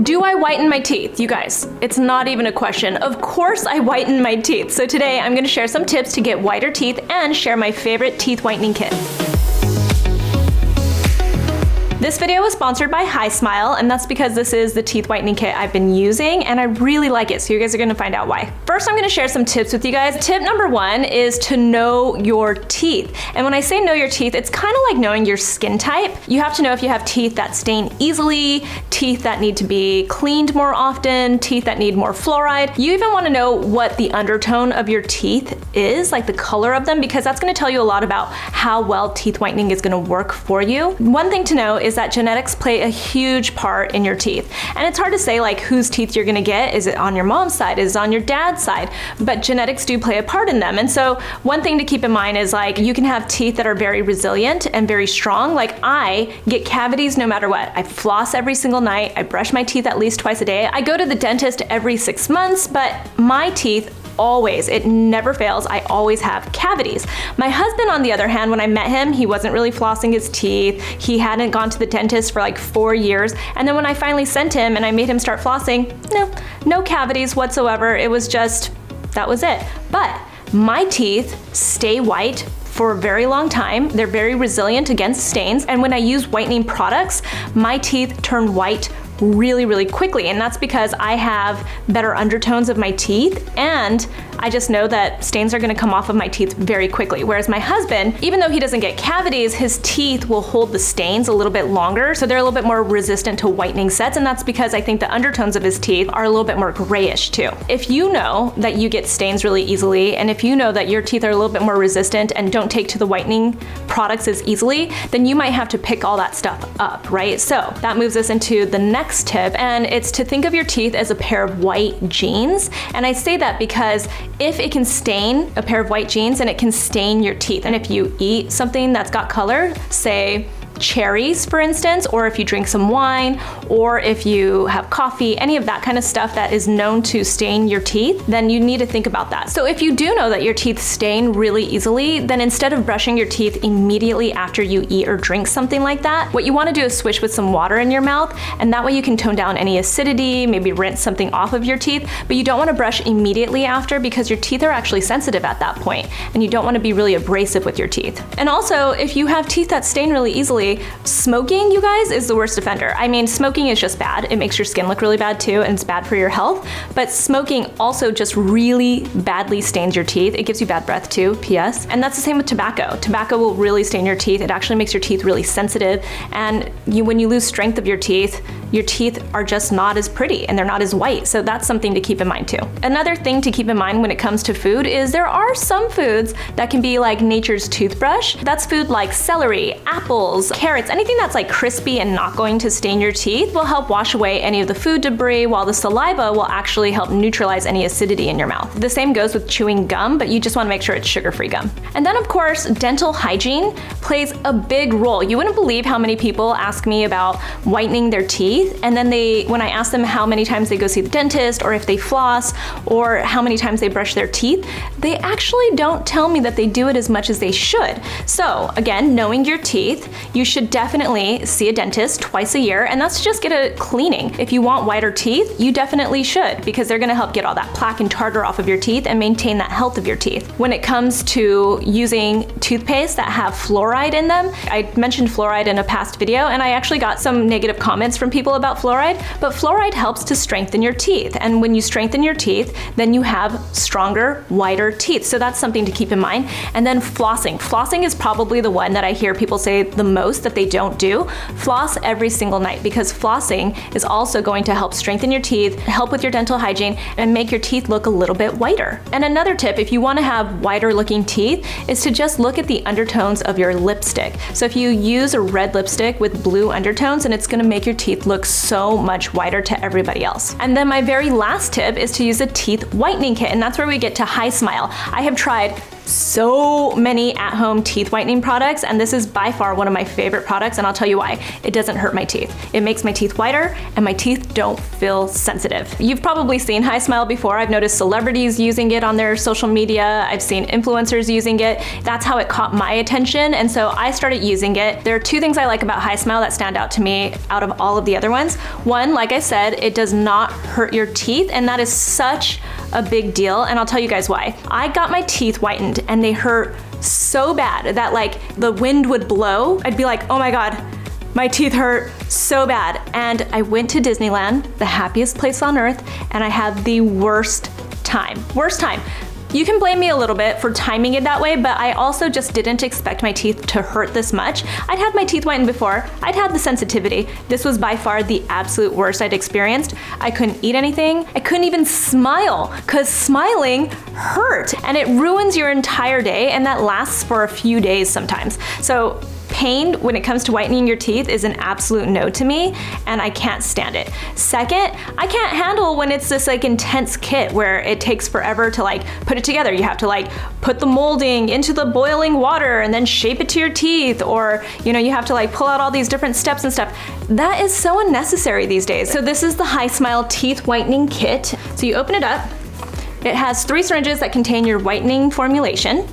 Do I whiten my teeth? You guys, it's not even a question. Of course I whiten my teeth. So today I'm gonna share some tips to get whiter teeth and share my favorite teeth whitening kit. This video was sponsored by HiSmile, and that's because this is the teeth whitening kit I've been using, and I really like it, so you guys are gonna find out why. First, I'm gonna share some tips with you guys. Tip number one is to know your teeth. And when I say know your teeth, it's kind of like knowing your skin type. You have to know if you have teeth that stain easily, teeth that need to be cleaned more often, teeth that need more fluoride. You even wanna know what the undertone of your teeth is, like the color of them, because that's gonna tell you a lot about how well teeth whitening is gonna work for you. One thing to know is that genetics play a huge part in your teeth. And it's hard to say like whose teeth you're gonna get. Is it on your mom's side? Is it on your dad's side? But genetics do play a part in them. And so one thing to keep in mind is like you can have teeth that are very resilient and very strong. Like I get cavities no matter what. I floss every single night. I brush my teeth at least twice a day. I go to the dentist every 6 months, but my teeth always, it never fails, I always have cavities. My husband, on the other hand, when I met him, he wasn't really flossing his teeth. He hadn't gone to the dentist for like 4 years. And then when I finally sent him and I made him start flossing, no cavities whatsoever. It was just, that was it. But my teeth stay white for a very long time. They're very resilient against stains. And when I use whitening products, my teeth turn white really, really quickly. And that's because I have better undertones of my teeth, and I just know that stains are gonna come off of my teeth very quickly. Whereas my husband, even though he doesn't get cavities, his teeth will hold the stains a little bit longer, so they're a little bit more resistant to whitening sets, and that's because I think the undertones of his teeth are a little bit more grayish too. If you know that you get stains really easily, and if you know that your teeth are a little bit more resistant and don't take to the whitening products as easily, then you might have to pick all that stuff up, right? So that moves us into the next tip, and it's to think of your teeth as a pair of white jeans. And I say that because if it can stain a pair of white jeans, and it can stain your teeth. And if you eat something that's got color, say cherries, for instance, or if you drink some wine, or if you have coffee, any of that kind of stuff that is known to stain your teeth, then you need to think about that. So if you do know that your teeth stain really easily, then instead of brushing your teeth immediately after you eat or drink something like that, what you want to do is swish with some water in your mouth, and that way you can tone down any acidity, maybe rinse something off of your teeth, but you don't want to brush immediately after because your teeth are actually sensitive at that point, and you don't want to be really abrasive with your teeth. And also, if you have teeth that stain really easily, smoking, you guys, is the worst offender. I mean, smoking is just bad. It makes your skin look really bad too, and it's bad for your health. But smoking also just really badly stains your teeth. It gives you bad breath too, PS. And that's the same with tobacco. Tobacco will really stain your teeth. It actually makes your teeth really sensitive. And when you lose strength of your teeth are just not as pretty and they're not as white. So that's something to keep in mind too. Another thing to keep in mind when it comes to food is there are some foods that can be like nature's toothbrush. That's food like celery, apples, carrots, anything that's like crispy and not going to stain your teeth will help wash away any of the food debris, while the saliva will actually help neutralize any acidity in your mouth. The same goes with chewing gum, but you just want to make sure it's sugar-free gum. And then of course, dental hygiene plays a big role. You wouldn't believe how many people ask me about whitening their teeth, and then when I ask them how many times they go see the dentist, or if they floss, or how many times they brush their teeth, they actually don't tell me that they do it as much as they should. So again, knowing your teeth, you should definitely see a dentist twice a year, and that's just get a cleaning. If you want whiter teeth, you definitely should, because they're gonna help get all that plaque and tartar off of your teeth and maintain that health of your teeth. When it comes to using toothpaste that have fluoride in them, I mentioned fluoride in a past video, and I actually got some negative comments from people about fluoride, but fluoride helps to strengthen your teeth. And when you strengthen your teeth, then you have stronger, whiter teeth. So that's something to keep in mind. And then flossing. Flossing is probably the one that I hear people say the most that they don't do. Floss every single night, because flossing is also going to help strengthen your teeth, help with your dental hygiene, and make your teeth look a little bit whiter. And another tip, if you want to have whiter looking teeth, is to just look at the undertones of your lipstick. So if you use a red lipstick with blue undertones, and it's going to make your teeth look so much whiter to everybody else. And then my very last tip is to use a teeth whitening kit, and that's where we get to HiSmile. I have tried so many at-home teeth whitening products, and this is by far one of my favorite products, and I'll tell you why. It doesn't hurt my teeth. It makes my teeth whiter, and my teeth don't feel sensitive. You've probably seen HiSmile before. I've noticed celebrities using it on their social media. I've seen influencers using it. That's how it caught my attention, and so I started using it. There are two things I like about HiSmile that stand out to me out of all of the other ones. One, like I said, it does not hurt your teeth, and that is such a big deal, and I'll tell you guys why. I got my teeth whitened and they hurt so bad that like the wind would blow. I'd be like, oh my God, my teeth hurt so bad. And I went to Disneyland, the happiest place on earth, and I had the worst time. Worst time. You can blame me a little bit for timing it that way, but I also just didn't expect my teeth to hurt this much. I'd had my teeth whitened before. I'd had the sensitivity. This was by far the absolute worst I'd experienced. I couldn't eat anything. I couldn't even smile because smiling hurt, and it ruins your entire day, and that lasts for a few days sometimes. So pain when it comes to whitening your teeth is an absolute no to me, and I can't stand it. Second, I can't handle when it's this like intense kit where it takes forever to like put it together. You have to like put the molding into the boiling water and then shape it to your teeth, or you know, you have to like pull out all these different steps and stuff. That is so unnecessary these days. So this is the HiSmile teeth whitening kit. So you open it up. It has 3 syringes that contain your whitening formulation.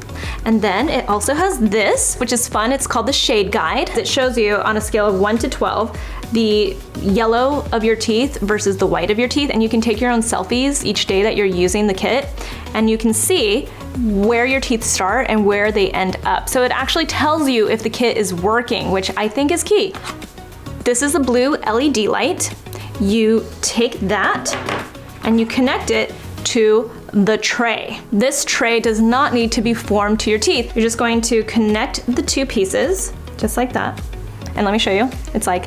And then it also has this, which is fun. It's called the Shade Guide. It shows you on a scale of 1 to 12, the yellow of your teeth versus the white of your teeth. And you can take your own selfies each day that you're using the kit, and you can see where your teeth start and where they end up. So it actually tells you if the kit is working, which I think is key. This is a blue LED light. You take that and you connect it to the tray. This tray does not need to be formed to your teeth. You're just going to connect the 2 pieces, just like that. And let me show you. It's like,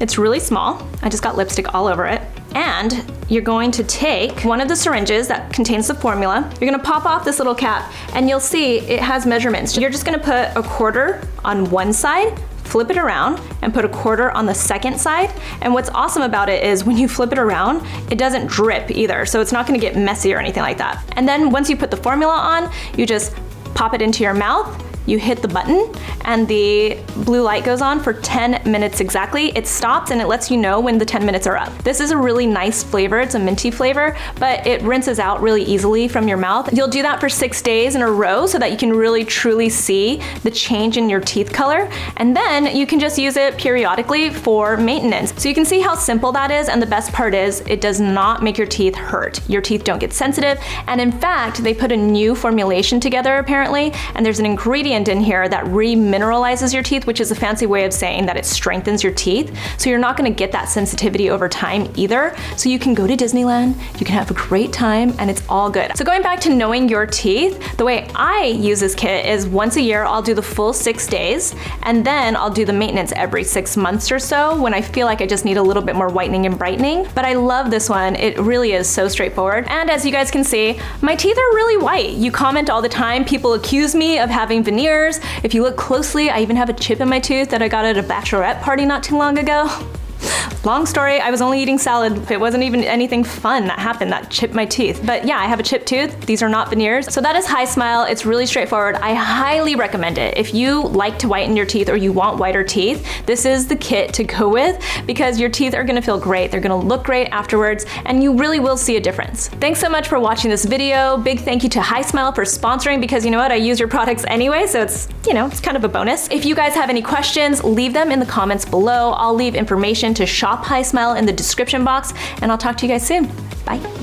It's really small. I just got lipstick all over it. And you're going to take one of the syringes that contains the formula. You're gonna pop off this little cap, and you'll see it has measurements. You're just gonna put a quarter on one side, flip it around, and put a quarter on the second side. And what's awesome about it is when you flip it around, it doesn't drip either, so it's not gonna get messy or anything like that. And then once you put the formula on, you just pop it into your mouth, you hit the button, and the blue light goes on for 10 minutes exactly. It stops and it lets you know when the 10 minutes are up. This is a really nice flavor. It's a minty flavor, but it rinses out really easily from your mouth. You'll do that for 6 days in a row so that you can really truly see the change in your teeth color. And then you can just use it periodically for maintenance. So you can see how simple that is, and the best part is it does not make your teeth hurt. Your teeth don't get sensitive, and in fact, they put a new formulation together apparently, and there's an ingredient in here that remineralizes your teeth, which is a fancy way of saying that it strengthens your teeth. So you're not gonna get that sensitivity over time either. So you can go to Disneyland, you can have a great time, and it's all good. So going back to knowing your teeth, the way I use this kit is once a year, I'll do the full 6 days, and then I'll do the maintenance every 6 months or so when I feel like I just need a little bit more whitening and brightening. But I love this one. It really is so straightforward. And as you guys can see, my teeth are really white. You comment all the time. People accuse me of having veneers. If you look closely, I even have a chip in my tooth that I got at a bachelorette party not too long ago. Long story, I was only eating salad. It wasn't even anything fun that happened that chipped my teeth. But yeah, I have a chipped tooth. These are not veneers. So that is HiSmile. It's really straightforward. I highly recommend it. If you like to whiten your teeth or you want whiter teeth, this is the kit to go with because your teeth are gonna feel great. They're gonna look great afterwards, and you really will see a difference. Thanks so much for watching this video. Big thank you to HiSmile for sponsoring, because you know what? I use your products anyway, so it's, you know, it's kind of a bonus. If you guys have any questions, leave them in the comments below. I'll leave information to shop HiSmile in the description box, and I'll talk to you guys soon. Bye.